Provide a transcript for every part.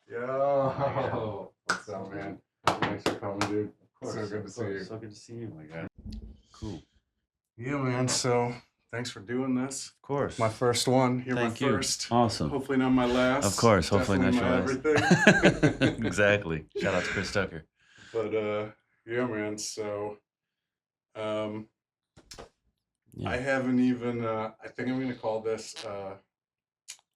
Yo, what's up, man? Thanks for coming, dude. Of So course, good to see you. So good to see you, my guy. Cool. Yeah, man. So thanks for doing this. Of course. My first one. You're my Thank you. first. Awesome. Hopefully not my last. Of course. Hopefully Definitely not my your last. everything. Exactly. Shout out to Chris Tucker. But yeah, man. So um, I Yeah. haven't even. I think I'm gonna call this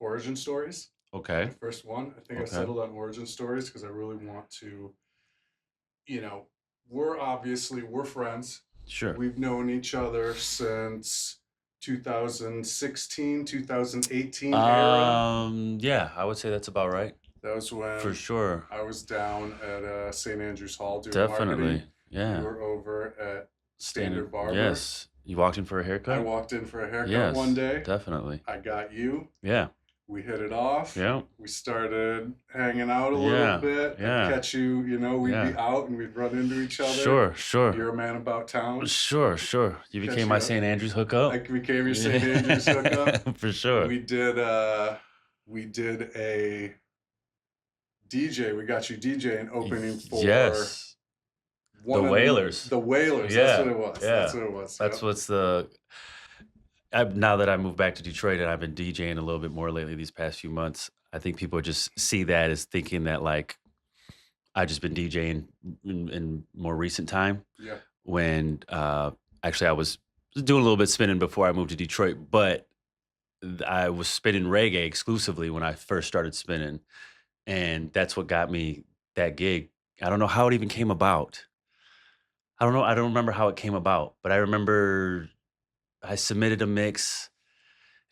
origin stories. Okay. My first one. I think I Okay. settled on origin stories because I really want to. You know, we're friends. Sure. We've known each other since 2016, 2018 era. Yeah, I would say that's about right. That was For when sure. I was down at St. Andrews Hall doing Definitely. marketing. You Yeah. were over at Standard. Standard Barber. Yes. You walked in for a I haircut? walked in for a haircut one Yes, day. definitely. I got you. Yeah. We hit it off. Yeah. We started hanging out a little Yeah. bit. I'd Yeah. catch you, we'd be Yeah. out and we'd run into each other. Sure. Sure. You're a man about town. Sure. Sure. You Catch became you my up. St. Andrews hookup. I became your St. Andrews hookup. For sure. We did a DJ. We got you DJing opening for Yes. one The of Whalers. The Whalers. Yeah. That's what it was. Yeah. That's what it was. That's Yep. what's now that I moved back to Detroit and I've been DJing a little bit more lately these past few months, I think people just see that as thinking that like I've just been DJing in more recent time Yeah. when actually I was doing a little bit spinning before I moved to Detroit, but I was spinning reggae exclusively when I first started spinning. And that's what got me that gig. I don't know how it even came about. I don't know. I don't remember how it came about, but I remember I submitted a mix.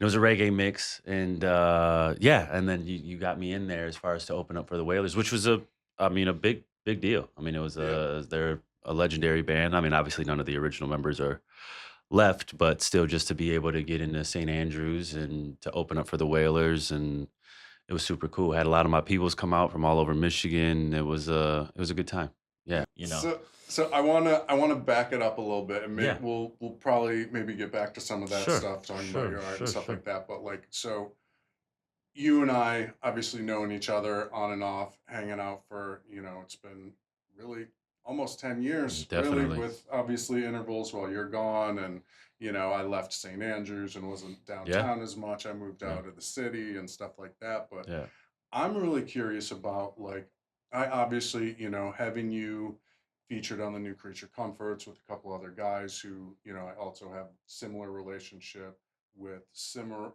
It was a reggae mix, and yeah, and then you got me in there as far as to open up for the Wailers, which was a big deal. I mean, it was Yeah. they're a legendary band. I mean, obviously none of the original members are left, but still, just to be able to get into St. Andrews and to open up for the Wailers, and it was super cool. I had a lot of my peoples come out from all over Michigan. It was a good time. Yeah, So I wanna back it up a little bit, and maybe Yeah. we'll probably maybe get back to some of that Sure. stuff, talking about Sure, your art sure, and stuff sure. like that. But like, so you and I obviously knowing each other on and off, hanging out for, it's been really almost 10 years, really, Definitely. with obviously intervals while you're gone. And, I left St. Andrews and wasn't Yeah. downtown as much. I moved Yeah. out of the city and stuff like that. But Yeah. I'm really curious about, like, I obviously, having you featured on the new Creature Comforts with a couple other guys who, I also have similar relationship with similar,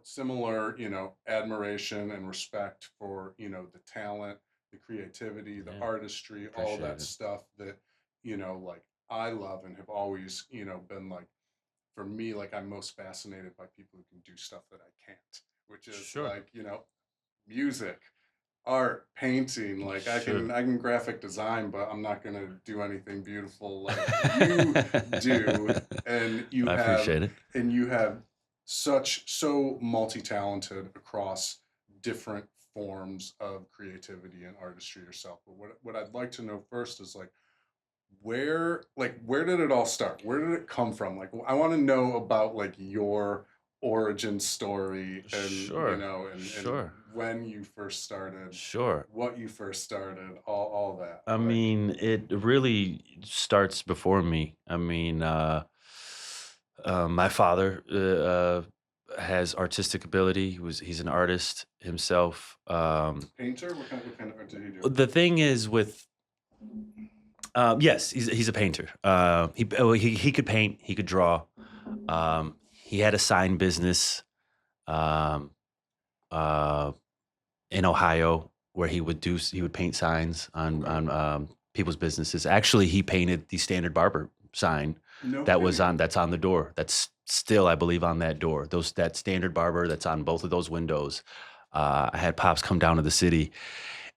admiration and respect for, the talent, the creativity, the Yeah. artistry, all Appreciate that it. stuff that, like I love and have always, been like, for me, like I'm most fascinated by people who can do stuff that I can't, which is Sure. like, music, art, painting. Like I Sure. can graphic design, but I'm not gonna do anything beautiful like you do. And I appreciate it. you have so multi-talented across different forms of creativity and artistry yourself. But what I'd like to know first is like where did it all start? Where did it come from? Like I want to know about like your origin story, and Sure. and Sure. when you first started, Sure. what you first started, all that. I Like, mean, it really starts before me. I mean, my father has artistic ability. He's an artist himself. painter, what kind of art did he do? The thing is with yes, he's a painter. He could paint. He could draw. He had a sign business um, uh, in Ohio where he would paint signs Okay. on people's businesses. Actually, he painted the Standard Barber sign No that's kidding. on the door. That's still, I believe, on that door. That Standard Barber that's on both of those windows. I had pops come down to the city,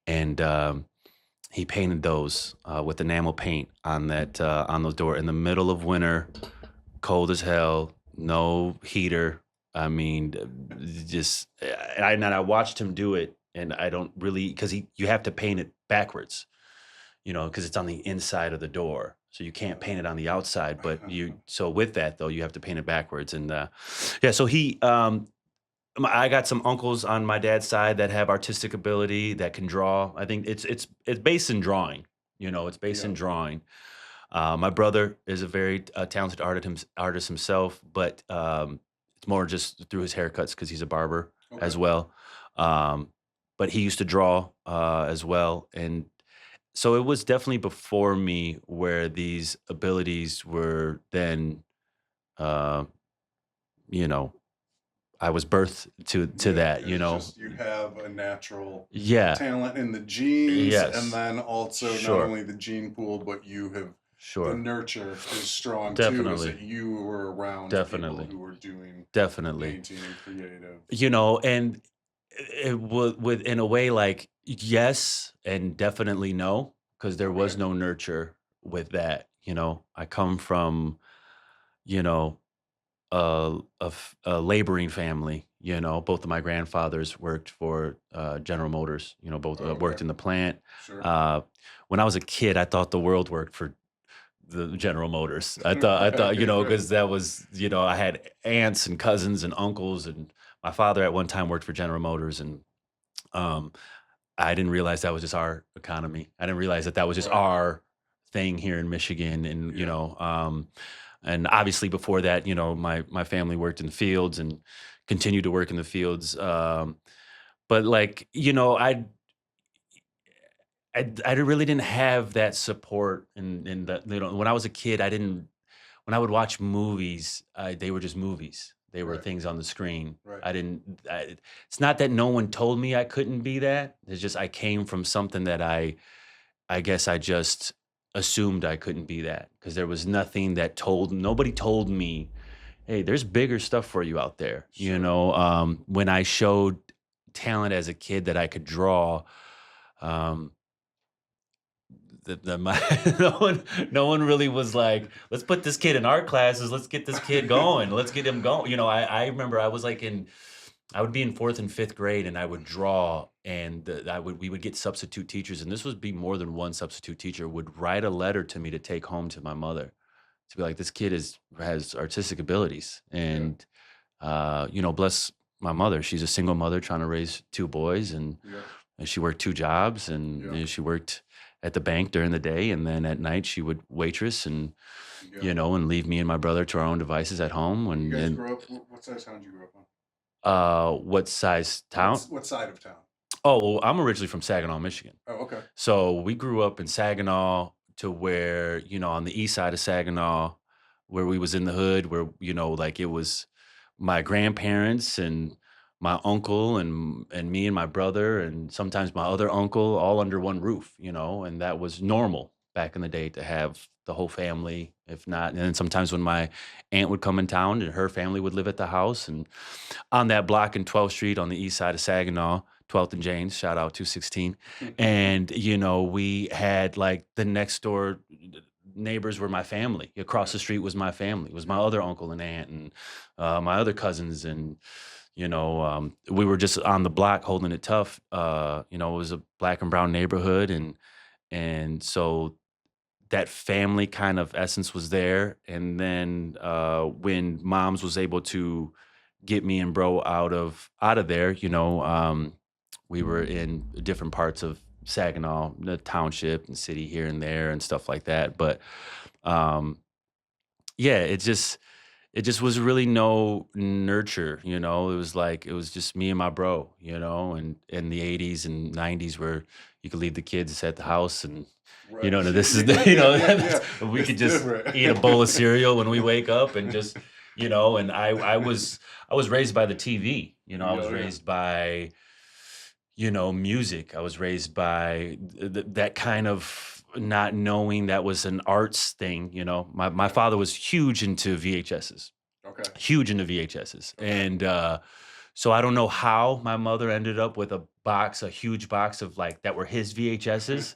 and he painted those with enamel paint on the door in the middle of winter, cold as hell, no heater. I mean, just and I watched him do it, and I don't really because you have to paint it backwards, because it's on the inside of the door, so you can't paint it on the outside. But with that though, you have to paint it backwards, and yeah. So he I got some uncles on my dad's side that have artistic ability that can draw. I think it's based in drawing. It's based Yeah. in drawing. My brother is a very talented artist himself, but it's more just through his haircuts because he's a barber Okay. as well. Um, but he used to draw as well, and so it was definitely before me where these abilities were then, uh, you know, I was birthed to Yeah. that. It's just you have a natural Yeah, talent in the genes, and yes, then also not sure, only the gene pool, but the sure, nurture is strong too. Is that definitely, you were around people definitely, who were doing definitely. painting and creative. And it would with in a way like yes and definitely no, because there was Okay. no nurture with that. I come from, you know, a laboring family. Both of my grandfathers worked for General Motors. Both Oh, okay. worked in the plant. Sure. Uh, when I was a kid, I thought the world worked for the General Motors. I thought, Right. Right. because that was, I had aunts and cousins and uncles, and my father at one time worked for General Motors, and um, I didn't realize that was just our economy. I didn't realize that that was just Right. our thing here in Michigan, and Yeah. and obviously before that, my family worked in the fields and continued to work in the fields. But like, I really didn't have that support, and the when I was a kid, I didn't when I would watch movies, they were just movies. They were Right. things on the screen. Right. I didn't. It's not that no one told me I couldn't be that. It's just I came from something that I guess I just assumed I couldn't be that because there was nothing that told nobody told me, hey, there's bigger stuff for you out there. Sure. When I showed talent as a kid that I could draw, um, my no one really was like, let's put this kid in art classes, let's get this kid going, let's get him going. I remember I would be in fourth and fifth grade, and I would draw, and we would get substitute teachers, and this would be more than one substitute teacher would write a letter to me to take home to my mother to be like, this kid has artistic abilities. Yeah. And bless my mother, she's a single mother trying to raise two boys, Yeah. and she worked two jobs, and Yeah. she worked at the bank during the day, and then at night she would waitress, and Yeah. and leave me and my brother to our own devices at home. You and guys and grow up. What size town did you grow up on? what size town? What side of town? Oh, well, I'm originally from Saginaw, Michigan. Oh, okay. So we grew up in Saginaw to where, on the east side of Saginaw, where we was in the hood, where, like it was my grandparents and my uncle and me and my brother and sometimes my other uncle all under one roof, and that was normal back in the day to have the whole family, if not. And then sometimes when my aunt would come in town and her family would live at the house, and on that block in 12th Street on the east side of Saginaw, 12th and James, shout out 216. And, we had like the next door neighbors were my family. Across Right. the street was my family, was my Yeah. other uncle and aunt, and my other cousins. And, we were just on the block holding it tough. It was a black and brown neighborhood. And so that family kind of essence was there. And then when moms was able to get me and bro out of there, we were in different parts of Saginaw, the township and city here and there and stuff like that. But um, yeah, it just was really no nurture. It was like it was just me and my bro. And in the '80s and '90s where you could leave the kids at the house, and Right. no, this is Yeah. Yeah. Yeah. Yeah. we It's could just different. eat a bowl of cereal when we wake up and just, and I was raised by the TV. I Yeah. was Oh, yeah. raised by, music. I was raised by that kind of not knowing that was an arts thing. My Yeah. father was Okay. huge into VHSs. Okay. And so I don't know how my mother ended up with a huge box of like that were his VHSs.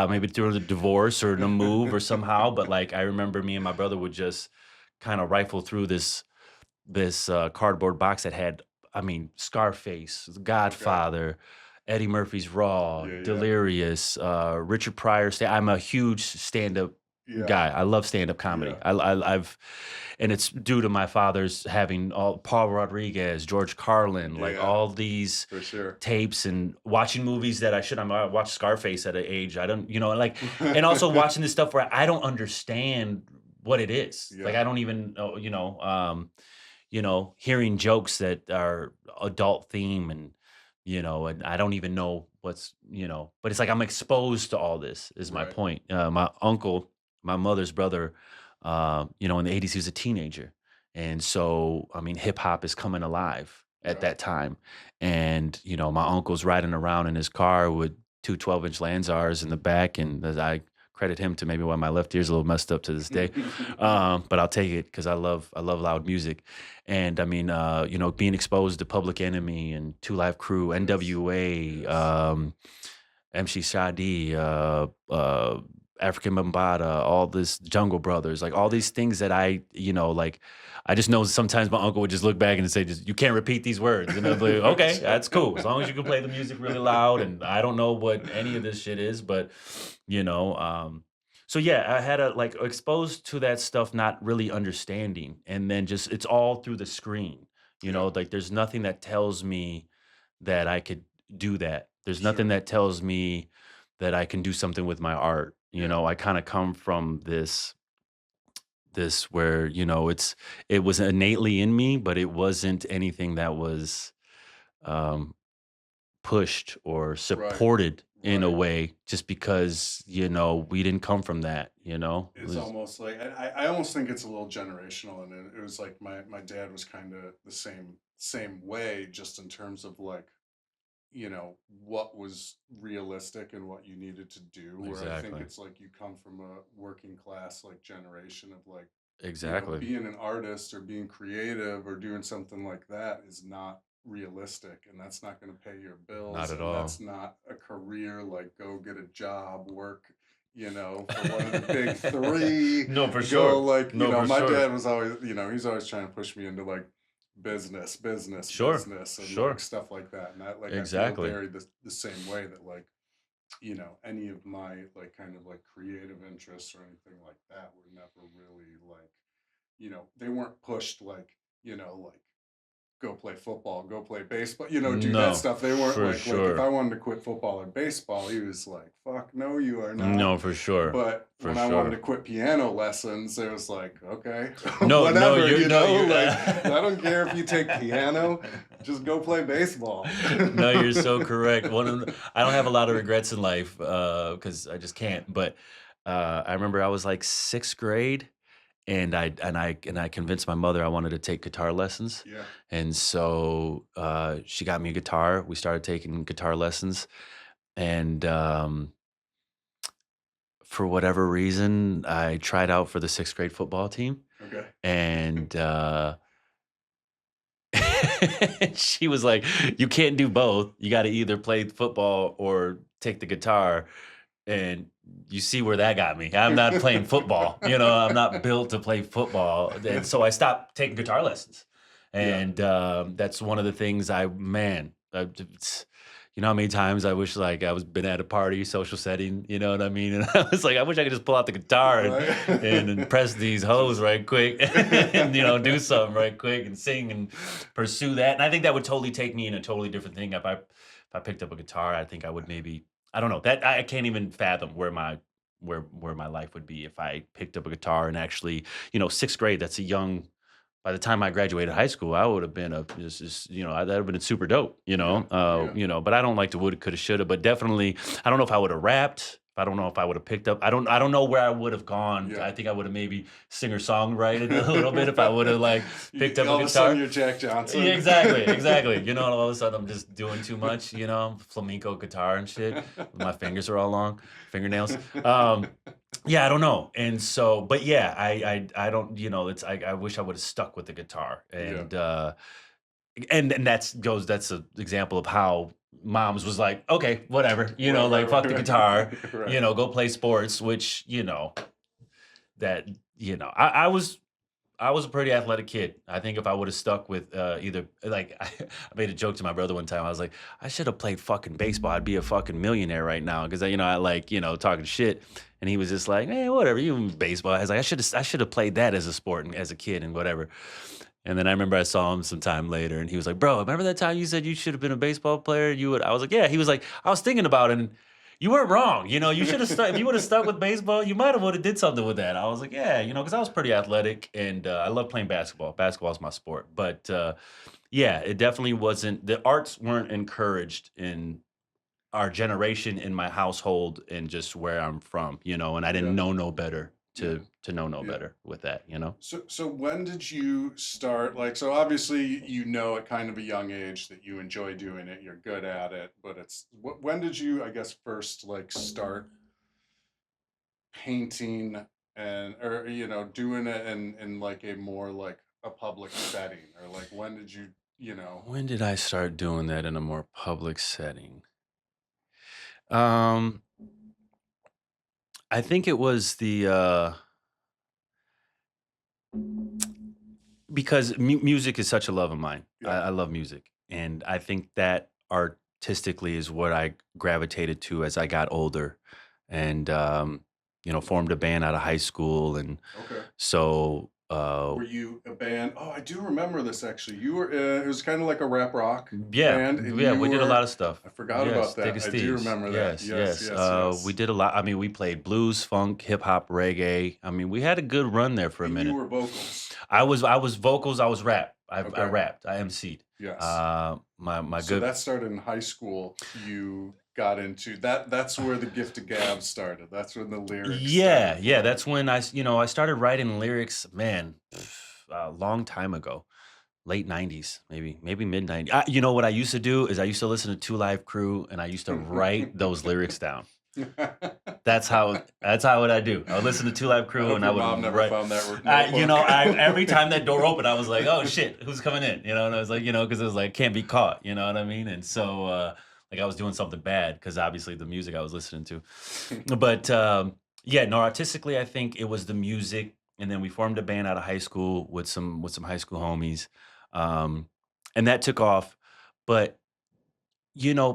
Maybe through the divorce or the move or somehow. But like I remember me and my brother would just kind of rifle through this cardboard box that had, I mean, Scarface, Okay. Godfather, Eddie Murphy's Raw, Yeah. Yeah. Delirious, Richard Pryor. I'm a huge stand-up Yeah. guy. I love stand-up comedy. Yeah. I've and it's due to my father's having all Paul Rodriguez, George Carlin, like Yeah. all these For sure. tapes and watching movies that I should I watched Scarface at an age I don't, like, and also watching this stuff where I don't understand what it is. Like Yeah. I don't even know, hearing jokes that are adult theme and I don't even know but it's like I'm exposed to all this is my Right. point. My uncle, my mother's brother, in the 80s, he was a teenager. And so, I mean, hip hop is coming alive at Yeah. that time. And, my uncle's riding around in his car with two 12-inch Lanzars in the back. And as I credit him to maybe why my left ear's a little messed up to this day. But I'll take it because I love loud music. And I mean, being exposed to Public Enemy and Two Live Crew, Yes. NWA, Yes. MC Shadi, African Bambaataa, all this Jungle Brothers, like all Yeah. these things that like I just know sometimes my uncle would just look back and say, just, you can't repeat these words. And I'd be like, okay, that's cool. As long as you can play the music really loud. And I don't know what any of this shit is, but you know, so yeah, I had a like exposed to that stuff, not really understanding. And then just it's all through the screen, Yeah. like there's nothing that tells me that I could do that. There's nothing Sure. that tells me that I can do something with my art. Yeah. I kind of come from this where, it was innately in me, but it wasn't anything that was um pushed or Right. supported in a Right. way just because, we didn't come from that, It It's was almost like I almost think it's a little generational, and it was like my dad was kind of the same way, just in terms of like, what was realistic and what you needed to do. Where I think exactly. it's like you come from a working class like generation of like, Exactly. being an artist or being creative or doing something like that is not realistic, and that's not going to pay your Not bills, at and all. that's not a career. Like, go get a job, work, for one of the big three. No, for Go, sure. like, No, for my sure. dad was always, he's always trying to push me into like business, business, Sure. business, and like Sure. stuff like that. And I feel Exactly. very the same way, that like, any of my like kind of like creative interests or anything like that were never really like, they weren't pushed like, like, go play football, go play baseball, do that No, stuff. They weren't for like if I sure. wanted to quit football or baseball, he was like, fuck no, you are not. No, for sure. But For when I wanted to sure. quit piano lessons, it was like, okay, No, no, whatever, you're no, you're like, I don't care if you take piano, just go play baseball. no, you're so correct. I don't have a lot of regrets in life because I just can't. But I remember I was like sixth grade, and I convinced my mother I wanted to take guitar lessons, Yeah. and so she got me a guitar. We started taking guitar lessons, and for whatever reason, I tried out for the sixth grade football team, Okay. and she was like, "You can't do both. You got to either play football or take the guitar." And you see where that got me. I'm not playing football. I'm not built to play football. And so I stopped taking guitar lessons. Yeah. And that's one of the things how many times I wish like I was been at a party, social setting, you know what I mean? And I was like, I wish I could just pull out the guitar and Right. impress these hoes Just right quick and, do something right quick and sing and pursue that. And I think that would totally take me in a totally different thing. If I picked up a guitar, I think I would maybe I don't know that I can't even fathom where my life would be if I picked up a guitar and actually, sixth grade. That's a young. By the time I graduated high school, I would have been that would have been super dope, Yeah. Yeah. But I don't like the woulda, coulda, shoulda. But definitely, I don't know if I would have rapped. I don't know if I would have picked up. I don't know where I would have gone. Yeah. I think I would have maybe singer songwrited a little bit if I would have like picked up a All of a sudden guitar. you're Jack Johnson. Yeah, exactly, exactly. All of a sudden I'm just doing too much, flamenco guitar and shit. My fingers are all long, fingernails. Yeah, I don't know. And so, but yeah, I don't, it's I wish I would have stuck with the guitar. Yeah. And that's an example of how moms was like, okay, whatever, Right, like right, fuck the right, guitar, right. go play sports, which, that, I was I was a pretty athletic kid. I think if I would have stuck with either like I made a joke to my brother one time. I was like, I should have played fucking baseball. I'd be a fucking millionaire right now because I like talking shit. And he was just like, hey, whatever. You in baseball. I was like, I should have played that as a sport and as a kid and whatever. And then I remember I saw him some time later, and he was like, "Bro, remember that time you said you should have been a baseball player? You would." I was like, "Yeah." He was like, "I was thinking about it, and you weren't wrong. You should have stuck. If you would have stuck with baseball, you might have would have did something with that." I was like, "Yeah, because I was pretty athletic, and I love playing basketball. Basketball is my sport, but yeah, it definitely wasn't. The arts weren't encouraged in our generation, in my household, and just where I'm from. And I didn't Yeah, know no better yeah, to know no yeah. better with that. So when did you start, like, so obviously you know at kind of a young age that you enjoy doing it, you're good at it, but when did you, I guess, first like start painting and or doing it in like a more like a public setting, or like when did you you know When did I start doing that in a more public setting? Um, I think it was because music is such a love of mine. I, yeah, I love music, and I think that artistically is what I gravitated to as I got older, and formed a band out of high school, and okay. so Were you a band? Oh, I do remember this actually. You were it was kind of like a rap rock yeah, band, and yeah, you we did a were, lot of stuff. I forgot about Yes, that. Digger I do Steves. remember that. Yes, Yes, yes. yes, We yes. did a lot. I mean, we played blues, funk, hip hop, reggae. I mean, we had a good run there for a And you minute. were vocals. I was vocals. I was rap. I Okay. rapped. I emceed. Yes. My So good. that started in high school. You got into that. That's where the gift of gab started. That's when the lyrics Yeah, started yeah. flowing. That's when I started writing lyrics. Man, a long time ago, late '90s, maybe mid '90s. You know what I used to do is I used to listen to Two Live Crew, and I used to write those lyrics down. That's how what I do. I would listen to Two Live I Crew, hope and I your would mom never write. found that notebook. I every time that door opened, I was like, "Oh shit, who's coming in?" And I was like, because it was like can't be caught. You know what I mean? And so, like I was doing something bad because obviously the music I was listening to. But yeah, no, artistically, I think it was the music, and then we formed a band out of high school with some high school homies, um, and that took off. But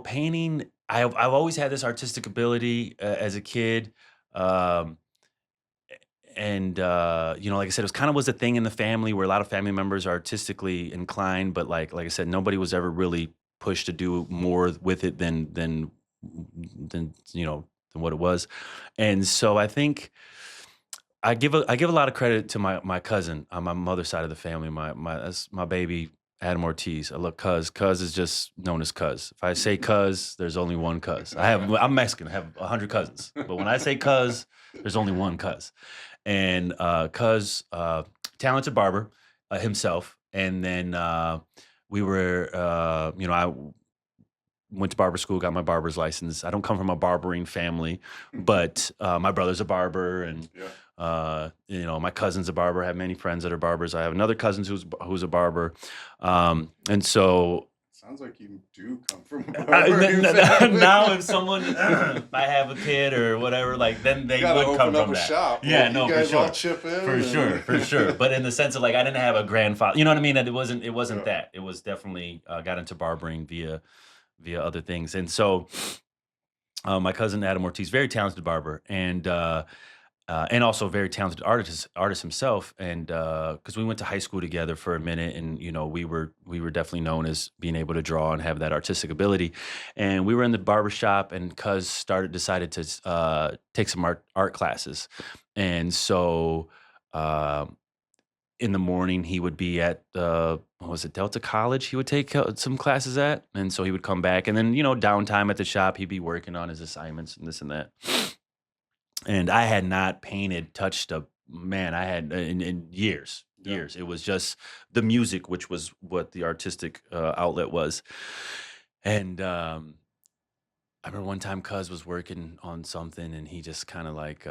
painting, I've always had this artistic ability as a kid. Um, and like I said, it was kind of was a thing in the family where a lot of family members are artistically inclined, but like I said, nobody was ever really pushed to do more with it than what it was. And so I think I give a lot of credit to my cousin on my mother's side of the family. That's my baby Adam Ortiz. I love Cuz. Cuz is just known as Cuz. If I say Cuz, there's only one Cuz. I'm Mexican. I have 100 cousins, but when I say Cuz, there's only one Cuz. And Cuz, talented barber himself. And then I went to barber school, got my barber's license. I don't come from a barbering family, but my brother's a barber, and Yeah. my cousin's a barber. I have many friends that are barbers. I have another cousin who's a barber, and so Sounds like you do come from a barbering now family. if someone if I have a kid or whatever, like then You they gotta would come open up from a that. shop. Yeah, Like you no, for guys all sure. chip in For sure, for sure. and But in the sense of like I didn't have a grandfather, you know what I mean? That it wasn't yeah. that. It was definitely got into barbering via other things. And so my cousin Adam Ortiz, very talented barber, and also very talented artist himself. And because we went to high school together for a minute, and we were definitely known as being able to draw and have that artistic ability. And we were in the barber shop, and Cuz decided to take some art classes, and so. Um in the morning he would be at what was it, Delta College, he would take some classes at, and so he would come back, and then downtime at the shop he'd be working on his assignments and this and that. And I had not painted, touched a man, I had in years, Yeah. years. It was just the music, which was what the artistic outlet was. And I remember one time Cuz was working on something, and he just kind of like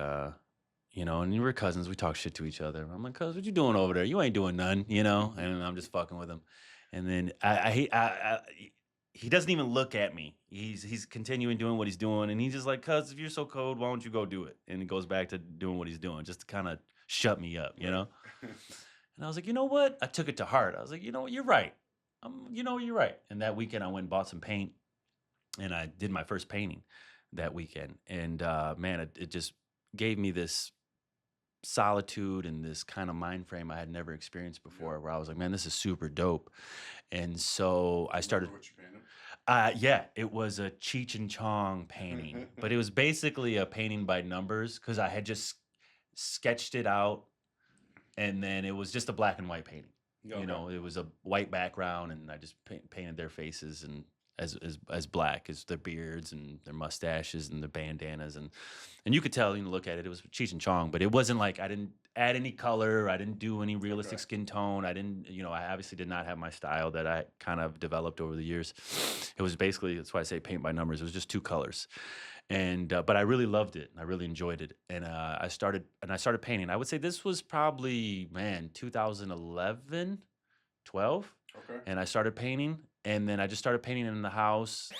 and we were cousins. We talk shit to each other. I'm like, "Cuz, what you doing over there? You ain't doing nothing." And I'm just fucking with him. And then he doesn't even look at me. He's continuing doing what he's doing, and he's just like, "Cuz, if you're so cold, why don't you go do it?" And he goes back to doing what he's doing, just to kind of shut me up. Right. And I was like, you know what? I took it to heart. I was like, you know what? You're right. You're right. And that weekend, I went and bought some paint, and I did my first painting that weekend. And man, it just gave me this solitude and this kind of mind frame I had never experienced Yeah. before, where I was like, man, this is super dope. And so I Remember started. what you painted? Yeah, it was a Cheech and Chong painting, but it was basically a painting by numbers because I had just sketched it out, and then it was just a black and white painting. Okay. It was a white background, and I just painted their faces and as black as their beards and their mustaches and their bandanas, and you could tell, look at it, it was Cheech and Chong, but it wasn't like I didn't add any color, I didn't do any realistic Okay. skin tone, I didn't, I obviously did not have my style that I kind of developed over the years. It was basically, that's why I say paint by numbers. It was just two colors, and but I really loved it. I really enjoyed it, and I started painting. I would say this was probably, man, 2011, 12, Okay. and I started painting, and then I just started painting in the house.